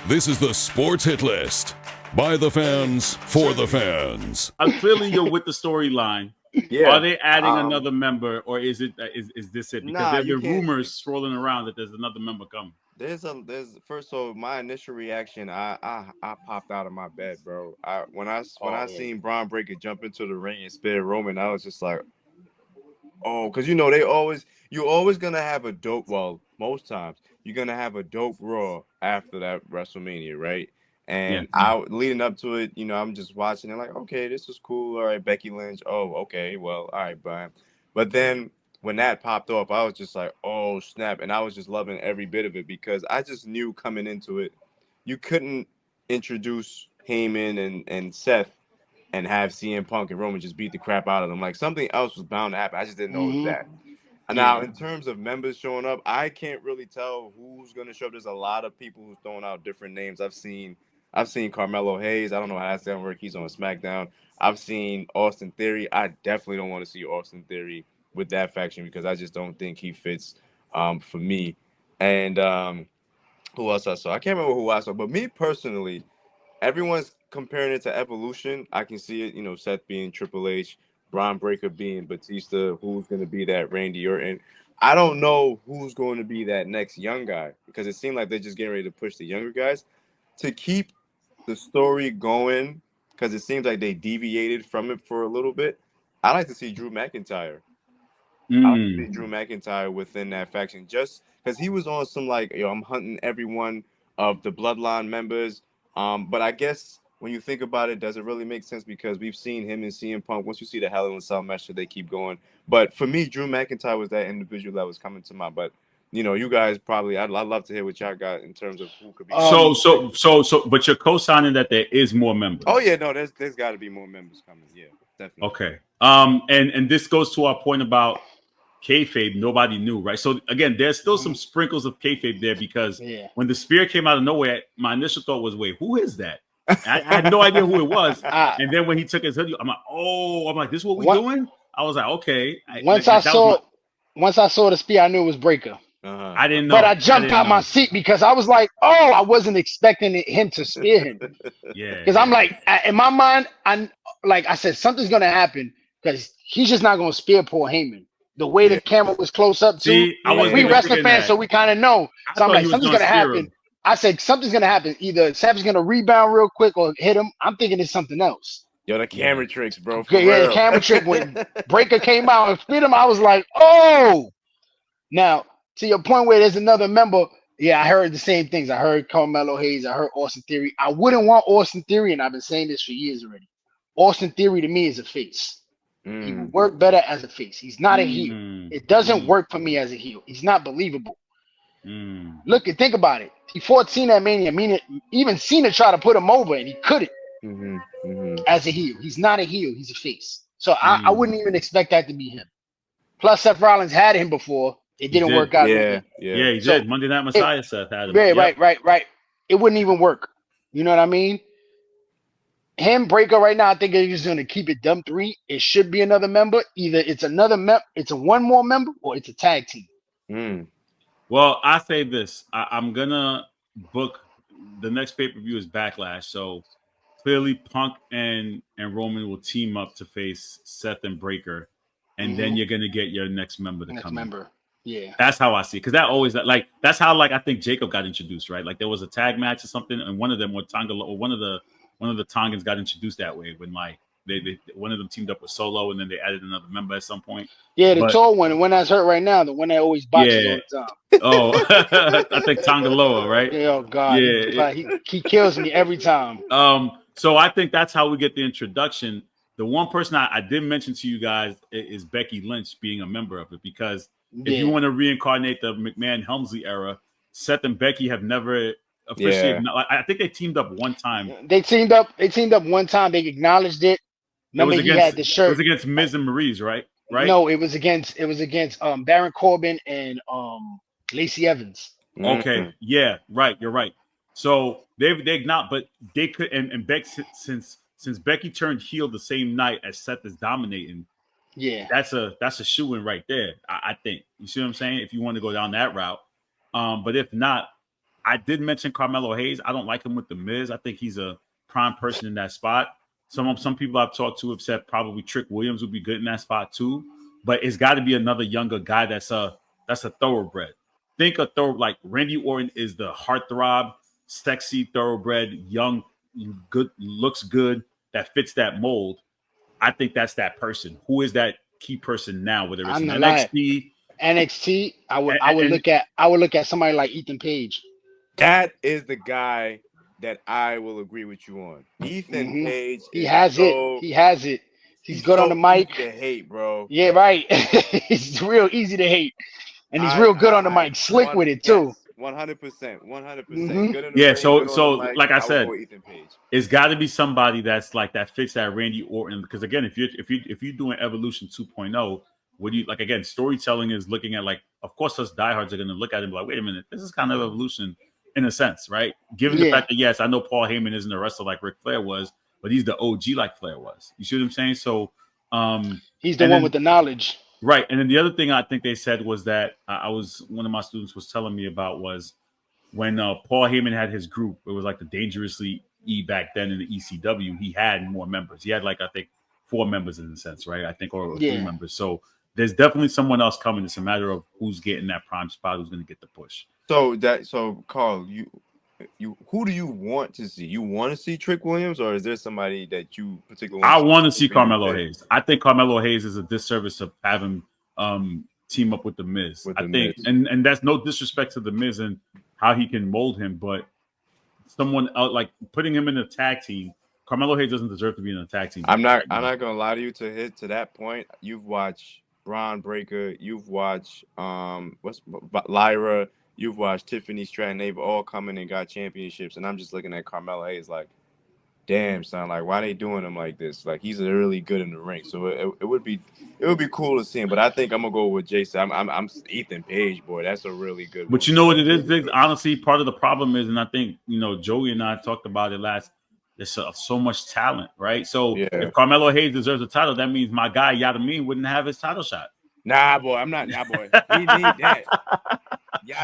This is the Sports Hit List. By the fans, for the fans. Clearly, you're with the storyline. Yeah. Are they adding another member, or is this it? Because there have been rumors swirling around that there's another member coming. There's first of all, my initial reaction, I popped out of my bed, bro. When I seen Braun Breaker jump into the ring and spear Roman, I was just like, oh, because you're always gonna have a dope. Well, most times you're gonna have a dope Raw after that WrestleMania, right? And leading up to it, I'm just watching it like, okay, this is cool. All right, Becky Lynch. Oh, okay, well, all right, Brian. But then when that popped off, I was just like, oh, snap. And I was just loving every bit of it because I just knew coming into it, you couldn't introduce Heyman and Seth and have CM Punk and Roman just beat the crap out of them. Like, something else was bound to happen. I just didn't know it was that. Now, in terms of members showing up, I can't really tell who's going to show up. There's a lot of people who's throwing out different names. I've seen Carmelo Hayes. I don't know how that's going to work. He's on SmackDown. I've seen Austin Theory. I definitely don't want to see Austin Theory with that faction because I just don't think he fits for me. And who else I saw? I can't remember who I saw. But me personally, everyone's comparing it to Evolution. I can see it, Seth being Triple H, Braun Breaker being Batista, who's going to be that Randy Orton. I don't know who's going to be that next young guy because it seemed like they're just getting ready to push the younger guys to keep the story going because it seems like they deviated from it for a little bit. I like to see Drew McIntyre. I like to see Drew McIntyre within that faction just because he was on some like, I'm hunting every one of the Bloodline members. But I guess when you think about it, does it really make sense? Because we've seen him and CM Punk. Once you see the Hell in a Cell match, they keep going. But for me, Drew McIntyre was that individual that was coming to mind. But you guys probably, I'd love to hear what y'all got in terms of who could be. But you're co-signing that there is more members. Oh yeah, no, there's got to be more members coming. Yeah, definitely. Okay. And this goes to our point about kayfabe. Nobody knew, right? So again, there's still some sprinkles of kayfabe there because when the spear came out of nowhere, my initial thought was, wait, who is that? I had no idea who it was. And then when he took his hoodie, I'm like, this is what we're doing? I was like, okay. Once I saw the spear, I knew it was Breaker. I didn't know. But I jumped out my seat because I was like, oh, I wasn't expecting him to spear him. Because I'm like, in my mind, I said, something's going to happen because he's just not going to spear poor Heyman. The way the camera was close up to, we wrestling fans, so we kind of know. So I'm like, something's going to happen. I said, something's going to happen. Either Seth's going to rebound real quick or hit him. I'm thinking it's something else. Yo, the camera tricks, bro. The camera trick. When Breaker came out and speared him, I was like, oh. Now, to your point where there's another member, I heard the same things. I heard Carmelo Hayes. I heard Austin Theory. I wouldn't want Austin Theory, and I've been saying this for years already. Austin Theory to me is a face. He would work better as a face. He's not a heel. It doesn't work for me as a heel. He's not believable. Think about it. He fought Cena at Mania. Even Cena tried to put him over, and he couldn't. As a heel, he's not a heel. He's a face. So I wouldn't even expect that to be him. Plus, Seth Rollins had him before. It didn't work out. Yeah, he did. Monday Night Messiah Seth had him. Right. It wouldn't even work. You know what I mean? Him, Breaker, right now, I think he's going to keep it dumb 3. It should be another member. Either it's it's a one more member, or it's a tag team. Well, I say this. I'm going to book the next pay-per-view is Backlash. So clearly Punk and Roman will team up to face Seth and Breaker. And then you're going to get your next member to come in. Yeah, that's how I see it. Because that always that's how I think Jacob got introduced, right? Like there was a tag match or something, and one of them one of the Tongans got introduced that way when they one of them teamed up with Solo, and then they added another member at some point. Yeah, the tall one, the one that's hurt right now, the one that always boxes all the time. Oh, I think Tongaloa, right? Yeah, oh God, he kills me every time. So I think that's how we get the introduction. The one person I didn't mention to you guys is Becky Lynch being a member of it because. If you want to reincarnate the McMahon-Helmsley era, Seth and Becky have never officially. I think they teamed up one time. They teamed up one time. They acknowledged it. Remember, he had the shirt. It was against Miz and Maryse, right? No, it was against Baron Corbin and Lacey Evans. Okay, yeah, right. You're right. So they acknowledged, but they could and Becky since Becky turned heel the same night as Seth is dominating. Yeah, that's a shoo-in right there. I think you see what I'm saying. If you want to go down that route, but if not, I did mention Carmelo Hayes. I don't like him with the Miz. I think he's a prime person in that spot. Some people I've talked to have said probably Trick Williams would be good in that spot too. But it's got to be another younger guy that's a thoroughbred. Think a like Randy Orton is the heartthrob, sexy thoroughbred, young, good, looks good, that fits that mold. I think that's that person. Who is that key person now? Whether it's in NXT, I would look at somebody like Ethan Page. That is the guy that I will agree with you on. Ethan Page. He has it. He's good on the mic. Easy to hate, bro. Yeah, right. He's real easy to hate, and he's real good on the mic. Slick with it too. 100%. Good in the yeah. ring, So like I said, Ethan Page. It's got to be somebody that's like that fits that Randy Orton. Because again, if you're doing Evolution 2.0, what do you like? Again, storytelling is looking at like, of course, us diehards are going to look at it and be like, wait a minute, this is kind of Evolution in a sense, right? Given the fact that yes, I know Paul Heyman isn't a wrestler like Ric Flair was, but he's the OG like Flair was. You see what I'm saying? So he's the one with the knowledge, right? And then the other thing I think they said was that one of my students was telling me about was when Paul Heyman had his group. It was like the Dangerously E back then in the ECW. He had more members. He had like I think 4 members in a sense, right? I think or 3 members. So there's definitely someone else coming. It's a matter of who's getting that prime spot, who's going to get the push. So Carl, you who do you want to see? You want to see Trick Williams, or is there somebody that you particularly I want to see Carmelo Hayes. I think Carmelo Hayes is a disservice to have him team up with the Miz. I think, and that's no disrespect to the Miz and how he can mold him, but someone else like putting him in a tag team. Carmelo Hayes doesn't deserve to be in a tag team. I'm not gonna lie to you. To hit to that point, you've watched Braun Breaker, you've watched Lyra, you've watched Tiffany Stratton. They've all come in and got championships, and I'm just looking at Carmelo Hayes like, damn son, like why they doing him like this? Like he's really good in the ring, so it would be cool to see him. But I think I'm gonna go with Jason. I'm Ethan Page, boy. That's a really good. But you know what it is, Big? Honestly, part of the problem is, and I think Joey and I talked about it last. There's so much talent, right? So if Carmelo Hayes deserves a title, that means my guy Yada Mean wouldn't have his title shot. Nah, boy, I'm not. Nah, boy, he need that.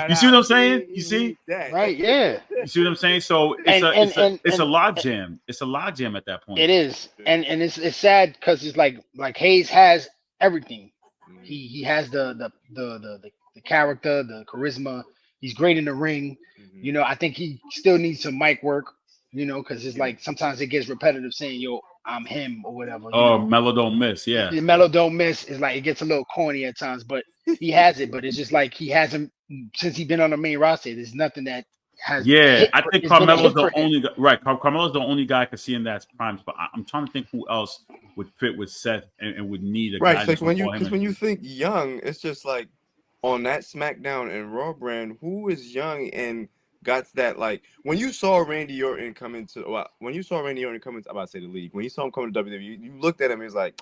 You see what I'm saying? You see? Right? Yeah. You see what I'm saying? So it's a log jam. It's a log jam at that point. It is, and it's sad because it's like Hayes has everything. He has the character, the charisma. He's great in the ring. I think he still needs some mic work. Because it's like sometimes it gets repetitive saying, "Yo, I'm him" or whatever. Mellow don't miss. Yeah, Mellow don't miss is like it gets a little corny at times, but he has it. But it's just like he hasn't since he's been on the main roster. There's nothing that has. I think Carmelo's the only guy. Right, Carmelo's the only guy I can see in that prime spot. I'm trying to think who else would fit with Seth and would need a guy. Right, when you think young, it's just like on that SmackDown and Raw brand, who is young and got that, like when you saw Randy Orton come into I'm about to say the league. When you saw him come to WWE, you looked at him and was like,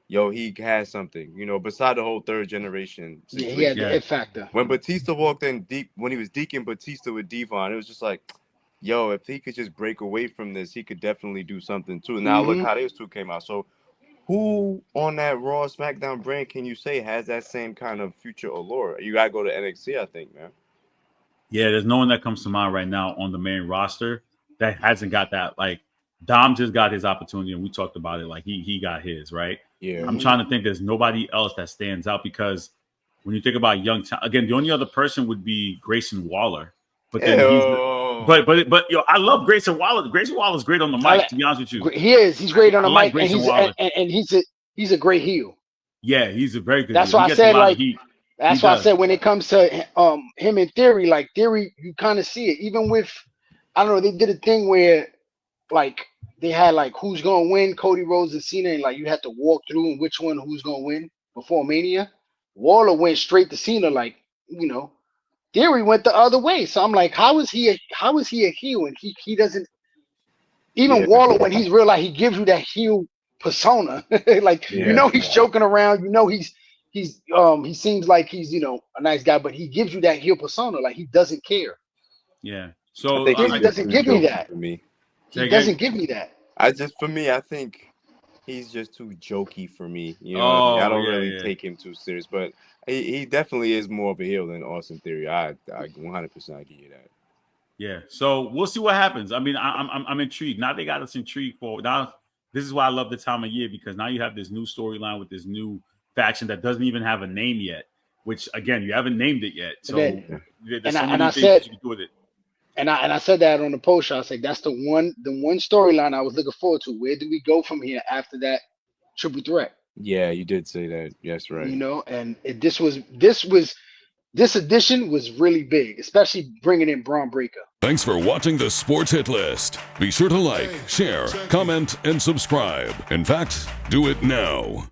yo, he has something, beside the whole third generation. Yeah, he had the it factor. When Batista walked in when he was Deacon Batista with Devon, it was just like, yo, if he could just break away from this, he could definitely do something too. Now look how those two came out. So who on that Raw SmackDown brand can you say has that same kind of future allure? You gotta go to NXT, I think, man. Yeah, there's no one that comes to mind right now on the main roster that hasn't got that. Like Dom just got his opportunity, and we talked about it. Like he got his, right? Yeah. I'm trying to think. There's nobody else that stands out because when you think about young talent, again, the only other person would be Grayson Waller. But then but I love Grayson Waller. Grayson Waller's great on the mic. To be honest with you, he is. He's great on the mic, and he's a great heel. Yeah, he's a very good. That's heel. why I said That's why I said when it comes to him in Theory, like Theory, you kind of see it. Even with, I don't know, they did a thing where like they had like who's gonna win, Cody Rhodes and Cena, and like you had to walk through and which one who's gonna win before Mania. Waller went straight to Cena, like Theory went the other way. So I'm like, how is he a heel? And he doesn't even Waller when he's real, like he gives you that heel persona. Like he's joking around, he seems like he's a nice guy, but he gives you that heel persona, like he doesn't care. Yeah. So he doesn't give me that. For me. He doesn't give me that. I think he's just too jokey for me. I don't really take him too serious, but he definitely is more of a heel than Austin Theory. I 100% give you that. Yeah, so we'll see what happens. I mean, I'm intrigued. Now they got us intrigued for now. This is why I love the time of year, because now you have this new storyline with this new faction that doesn't even have a name yet. Which again, you haven't named it yet. So there's so many things that you can do with it. And I said that on the post show. I said that's the one storyline I was looking forward to. Where do we go from here after that triple threat? Yeah, you did say that. Yes, right. You know, and this edition was really big, especially bringing in Braun Breaker. Thanks for watching the Sports Hit List. Be sure to like, share, comment, and subscribe. In fact, do it now.